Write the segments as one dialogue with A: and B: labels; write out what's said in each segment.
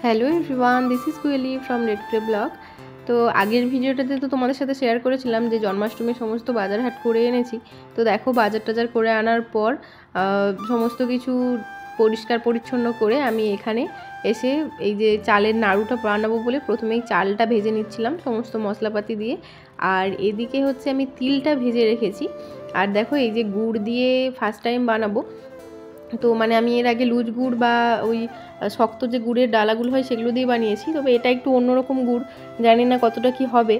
A: Hello everyone, this is Koyeli from Red Clay Blog. তো আগের ভিডিওটাতে তো তোমাদের সাথে শেয়ার করেছিলাম যে জন্মাষ্টমীর সমস্ত বাজার হাট করে এনেছি। তো দেখো বাজার টাজার করে আনার পর সমস্ত কিছু পরিষ্কার পরিচ্ছন্ন করে আমি এখানে এসে এই যে চালের নাড়ুটা বানাবো বলে প্রথমেই চালটা ভেজে নিচ্ছিলাম সমস্ত মশলাপাতি দিয়ে। আর এদিকে হচ্ছে আমি তিলটা ভেজে রেখেছি। আর দেখো এই যে গুড় দিয়ে ফার্স্ট টাইম বানাবো। তো মানে আমি এর আগে লুজ গুড় বা ওই শক্ত যে গুড়ের ডালাগুলো হয় সেগুলো দিয়ে বানিয়েছি, তবে এটা একটু অন্যরকম গুড়, জানি না কতটা কি হবে।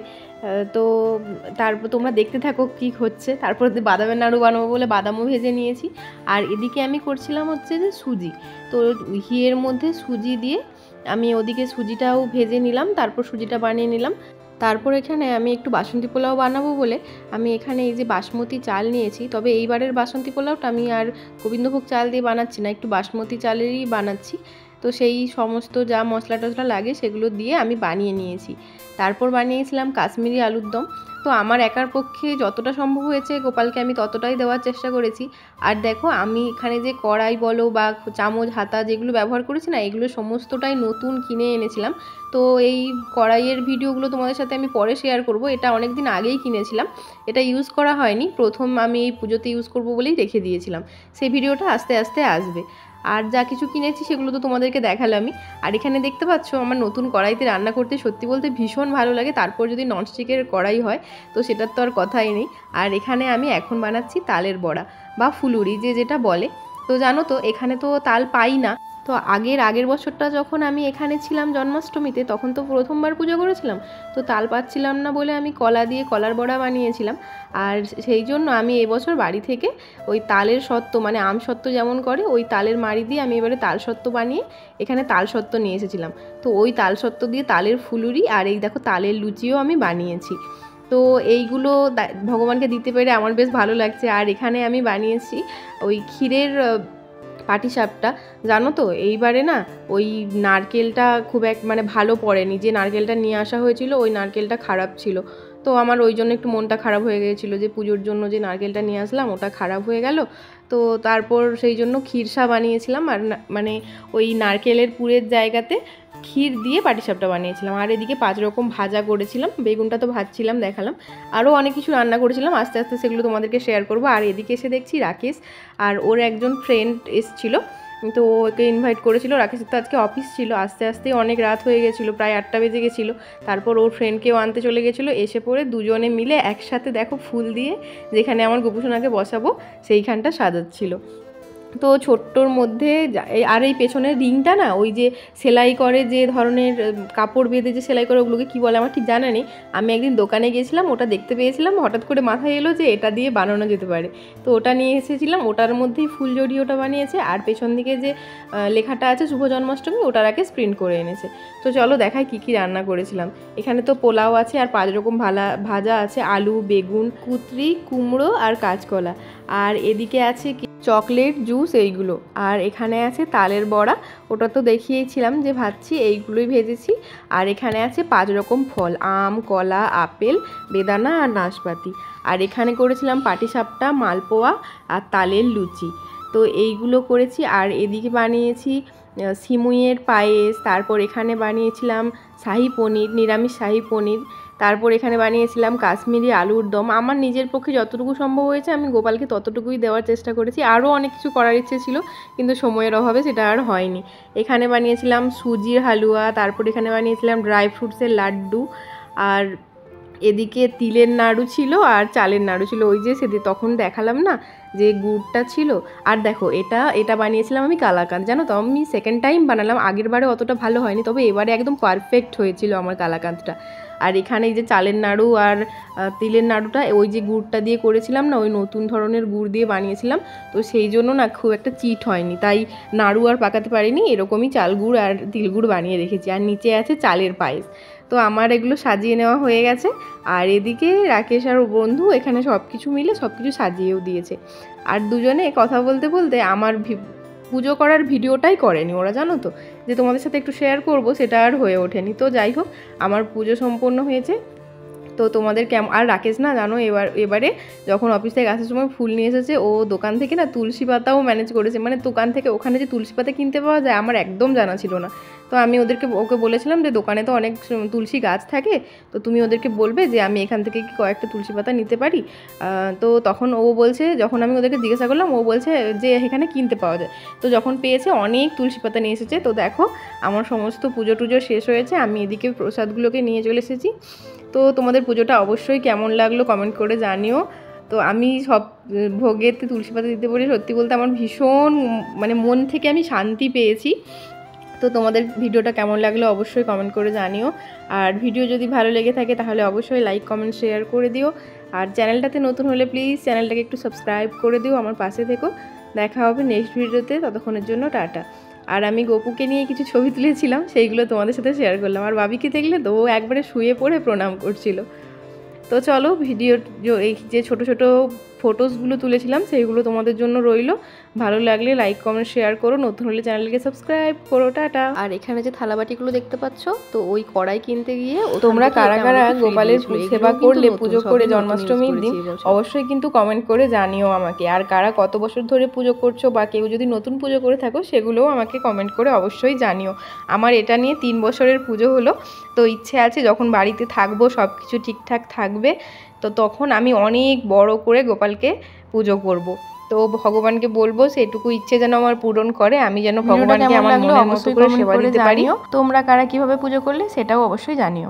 A: তো তারপর তোমরা দেখতে থাকো কি হচ্ছে। তারপর বাদামের নাড়ু বানাবো বলে বাদামও ভেজে নিয়েছি। আর এদিকে আমি করছিলাম হচ্ছে যে সুজি, তো ঘিয়ের মধ্যে সুজি দিয়ে আমি ওদিকে সুজিটাও ভেজে নিলাম, তারপর সুজিটা বানিয়ে নিলাম। তারপর এখানে আমি একটু বাসন্তী পোলাও বানাবো বলে আমি এখানে এই যে বাসমতি চাল নিয়েছি, তবে এইবারের বাসন্তী পোলাওটা আমি আর গোবিন্দভোগ চাল দিয়ে বানাচ্ছি না, একটু বাসমতি চালেরই বানাচ্ছি। তো সেই সমস্ত যা মশলা টশলা লাগে সেগুলো দিয়ে আমি বানিয়ে নিয়েছি। তারপর বানিয়েছিলাম কাশ্মীরি আলুর দম। তো আমার একার পক্ষে যতটা সম্ভব হয়েছে গোপালকে আমি ততটাই দেওয়ার চেষ্টা করেছি। আর দেখো আমি এখানে যে কড়াই বলো বা চামচ হাতা যেগুলো ব্যবহার করেছি না, এগুলো সমস্তটাই নতুন কিনে এনেছিলাম। তো এই কড়াইয়ের ভিডিওগুলো তোমাদের সাথে আমি পরে শেয়ার করব। এটা অনেক দিন আগেই কিনেছিলাম, এটা ইউজ করা হয়নি, প্রথম আমি এই পুজোতে ইউজ করব বলেই রেখে দিয়েছিলাম। সেই ভিডিওটা আস্তে আস্তে আসবে। আর যা কিছু কিনেছি সেগুলো তো তোমাদেরকে দেখালামই। আর এখানে দেখতে পাচ্ছ আমার নতুন কড়াইতে রান্না করতে সত্যি বলতে ভীষণ ভালো লাগে, তারপর যদি ননস্টিকের কড়াই হয় তো সেটার তো আর কথাই নেই। আর এখানে আমি এখন বানাচ্ছি তালের বড়া বা ফুলুরি, যে যেটা বলে। তো জানো তো এখানে তো তাল পাই না। তো আগের বছরটা যখন আমি এখানে ছিলাম জন্মাষ্টমীতে, তখন তো প্রথমবার পুজো করেছিলাম। তো তাল পাচ্ছিলাম না বলে আমি কলা দিয়ে কলার বড়া বানিয়েছিলাম। আর সেই জন্য আমি এবছর বাড়ি থেকে ওই তালের সত্ত্ব, মানে আম সত্ত্ব যেমন করে ওই তালের মাড়ি দিয়ে আমি এবারে তাল সত্ত্ব বানিয়ে এখানে তাল সত্ত্ব নিয়ে এসেছিলাম। তো ওই তাল সত্ত্ব দিয়ে তালের ফুলুরি আর এই দেখো তালের লুচিও আমি বানিয়েছি। তো এইগুলো ভগবানকে দিতে পেরে আমার বেশ ভালো লাগছে। আর এখানে আমি বানিয়েছি ওই ক্ষীরের পাটিসাপটা। জানো তো এইবারে না ওই নারকেলটা খুব মানে ভালো পড়েনি, যে নারকেলটা নিয়ে আসা হয়েছিল ওই নারকেলটা খারাপ ছিল। তো আমার ওই জন্য একটু মনটা খারাপ হয়ে গিয়েছিলো যে পুজোর জন্য যে নারকেলটা নিয়ে আসলাম ওটা খারাপ হয়ে গেল। তো তারপর সেই জন্য ক্ষীরসা বানিয়েছিলাম, আর মানে ওই নারকেলের পুরের জায়গাতে ক্ষীর দিয়ে পাটিসাপটা বানিয়েছিলাম। আর এদিকে 5 রকম ভাজা করেছিলাম, বেগুনটা তো ভাজছিলাম দেখালাম। আরও অনেক কিছু রান্না করেছিলাম, আস্তে আস্তে সেগুলো তোমাদেরকে শেয়ার করবো। আর এদিকে এসে দেখছি রাকেশ আর ওর একজন ফ্রেন্ড এসছিল, তো ওকে ইনভাইট করেছিল। রাকেশের তো আজকে অফিস ছিল, আস্তে আস্তেই অনেক রাত হয়ে গেছিলো, প্রায় 8টা বেজে গেছিলো। তারপর ওর ফ্রেন্ডকেও আনতে চলে গেছিলো, এসে পড়ে দুজনে মিলে একসাথে দেখো ফুল দিয়ে যেখানে আমার গোপুসোনাকে বসাবো সেইখানটা সাজাচ্ছিল। তো ছোট্টর মধ্যে আর এই পেছনের রিংটা না ওই যে সেলাই করে, যে ধরনের কাপড় বেঁধে যে সেলাই করে ওগুলোকে কী বলে আমার ঠিক জানা নেই। আমি একদিন দোকানে গিয়েছিলাম, ওটা দেখতে পেয়েছিলাম, হঠাৎ করে মাথায় এলো যে এটা দিয়ে বানানো যেতে পারে। তো ওটা নিয়ে এসেছিলাম, ওটার মধ্যেই ফুল জড়িয়ে ওটা বানিয়েছে। আর পেছন দিকে যে লেখাটা আছে শুভ জন্মাষ্টমী, ওটার আগে প্রিন্ট করে এনেছে। তো চলো দেখাই কী কী রান্না করেছিলাম। এখানে তো পোলাও আছে আর 5 রকম ভাজা আছে, আলু, বেগুন, কুঁদরি, কুমড়ো আর কাঁচকলা। আর এদিকে আছে চকলেট জুস এইগুলো। আর এখানে আছে তালের বড়া, ওটা তো দেখিয়েছিলাম যে ভাজছি, এইগুলোই ভেজেছি। আর এখানে আছে 5 রকম ফল, আম, কলা, আপেল, বেদানা আর নাশপাতি। আর এখানে করেছিলাম পাটিসাপটা, মালপোয়া আর তালের লুচি। তো এইগুলো করেছি। আর এদিকে বানিয়েছি সিমুইয়ের পায়েস। তারপর এখানে বানিয়েছিলাম শাহি পনির, নিরামিষ শাহি পনির। তারপর এখানে বানিয়েছিলাম কাশ্মীরি আলুর দম। আমার নিজের পক্ষে যতটুকু সম্ভব হয়েছে আমি গোপালকে ততটুকুই দেওয়ার চেষ্টা করেছি, আরও অনেক কিছু করার ইচ্ছে ছিল কিন্তু সময়ের অভাবে সেটা আর হয়নি। এখানে বানিয়েছিলাম সুজির হালুয়া, তারপর এখানে বানিয়েছিলাম ড্রাই ফ্রুটসের লাড্ডু। আর এদিকে তিলের নাড়ু ছিল আর চালের নাড়ু ছিল, ওই যে সেদিন তখন দেখালাম না যে গুড়টা ছিল। আর দেখো এটা বানিয়েছিলাম আমি কালাকাঁদ। জানো তো আমি সেকেন্ড টাইম বানালাম, আগের বারে অতটা ভালো হয়নি, তবে এবারে একদম পারফেক্ট হয়েছিল আমার কালাকাঁদটা। আর এখানে এই যে চালের নাড়ু আর তিলের নাড়ুটা ওই যে গুড়টা দিয়ে করেছিলাম না, ওই নতুন ধরনের গুড় দিয়ে বানিয়েছিলাম, তো সেই জন্য না খুব একটা চিট হয়নি, তাই নাড়ু আর পাকাতে পারিনি, এরকমই চাল গুড় আর তিল গুড় বানিয়ে রেখেছি। আর নিচে আছে চালের পায়েস। তো আমার এগুলো সাজিয়ে নেওয়া হয়ে গেছে। আর এদিকে রাকেশ আর বন্ধু এখানে সব কিছু মিলে সব কিছু সাজিয়েও দিয়েছে। আর দুজনে কথা বলতে বলতে আমার পুজো করার ভিডিওটাই করেনি ওরা, জানো তো, যে তোমাদের সাথে একটু শেয়ার করব সেটা আর হয়ে ওঠেনি। তো যাই হোক, আমার পুজো সম্পন্ন হয়েছে। তো তোমাদের কেমন, আর রাকেশ না জানো এবারে যখন অফিস থেকে আসার সময় ফুল নিয়ে এসেছে, ও দোকান থেকে না তুলসী পাতাও ম্যানেজ করেছে। মানে দোকান থেকে ওখানে যে তুলসী পাতা কিনতে পাওয়া যায় আমার একদম জানা ছিল না। তো আমি ওকে বলেছিলাম যে দোকানে তো অনেক তুলসী গাছ থাকে, তো তুমি ওদেরকে বলবে যে আমি এখান থেকে কি কয়েকটা তুলসী পাতা নিতে পারি। তো তখন ও বলছে, যখন আমি ওদেরকে জিজ্ঞাসা করলাম, ও বলছে যে এখানে কিনতে পাওয়া যায়। তো যখন পেয়েছে অনেক তুলসী পাতা নিয়ে এসেছে। তো দেখো আমার সমস্ত পুজো টুজো শেষ হয়েছে, আমি এদিকে প্রসাদগুলোকে নিয়ে চলে এসেছি। তো তোমাদের পুজোটা অবশ্যই কেমন লাগলো কমেন্ট করে জানিও। তো আমি সব ভোগেতে তুলসী পাতা দিতে পারি, সত্যি বলতে আমার ভীষণ মানে মন থেকে আমি শান্তি পেয়েছি। তো তোমাদের ভিডিওটা কেমন লাগলো অবশ্যই কমেন্ট করে জানিও। আর ভিডিও যদি ভালো লেগে থাকে তাহলে অবশ্যই লাইক কমেন্ট শেয়ার করে দিও। আর চ্যানেলটাতে নতুন হলে প্লিজ চ্যানেলটাকে একটু সাবস্ক্রাইব করে দিও, আমার পাশে থেকো। দেখা হবে নেক্সট ভিডিওতে, ততক্ষণের জন্য টাটা। আর আমি গপুকে নিয়ে কিছু ছবি তুলেছিলাম, সেইগুলো তোমাদের সাথে শেয়ার করলাম। আর বাবিকে দেখলে তো ও একবারে শুয়ে পড়ে প্রণাম করছিল। তো চলো ভিডিওর এই যে ছোটো ছোটো ফটোসগুলো তুলেছিলাম সেইগুলো তোমাদের জন্য রইলো। ভালো লাগলে লাইক কমেন্ট শেয়ার করো, নতুন হলে চ্যানেলকে সাবস্ক্রাইব করো, টাটা। আর এখানে যে থালাবাটিগুলো দেখতে পাচ্ছ, তো ওই কড়াই কিনতে গিয়ে তোমরা কারা কারা গোপালের সেবা করলে পুজো করে জন্মাষ্টমীর দিন অবশ্যই কিন্তু কমেন্ট করে জানিও আমাকে। আর কারা কত বছর ধরে পুজো করছো বা কেউ যদি নতুন পুজো করে থাকো সেগুলোও আমাকে কমেন্ট করে অবশ্যই জানিও। আমার এটা নিয়ে 3 বছরের পুজো হলো। তো ইচ্ছে আছে যখন বাড়িতে থাকবো সব কিছু ঠিকঠাক থাকবে, তো তখন আমি অনেক বড় করে গোপালকে পুজো করব। তো ভগবানকে বলবো সেটুকু ইচ্ছে যেন আমার পূরণ করে, আমি যেন ভগবানকে আমার মনের মতো করে সেবা দিতে পারি। তোমরা কারা কিভাবে পুজো করলে সেটাও অবশ্যই জানিও।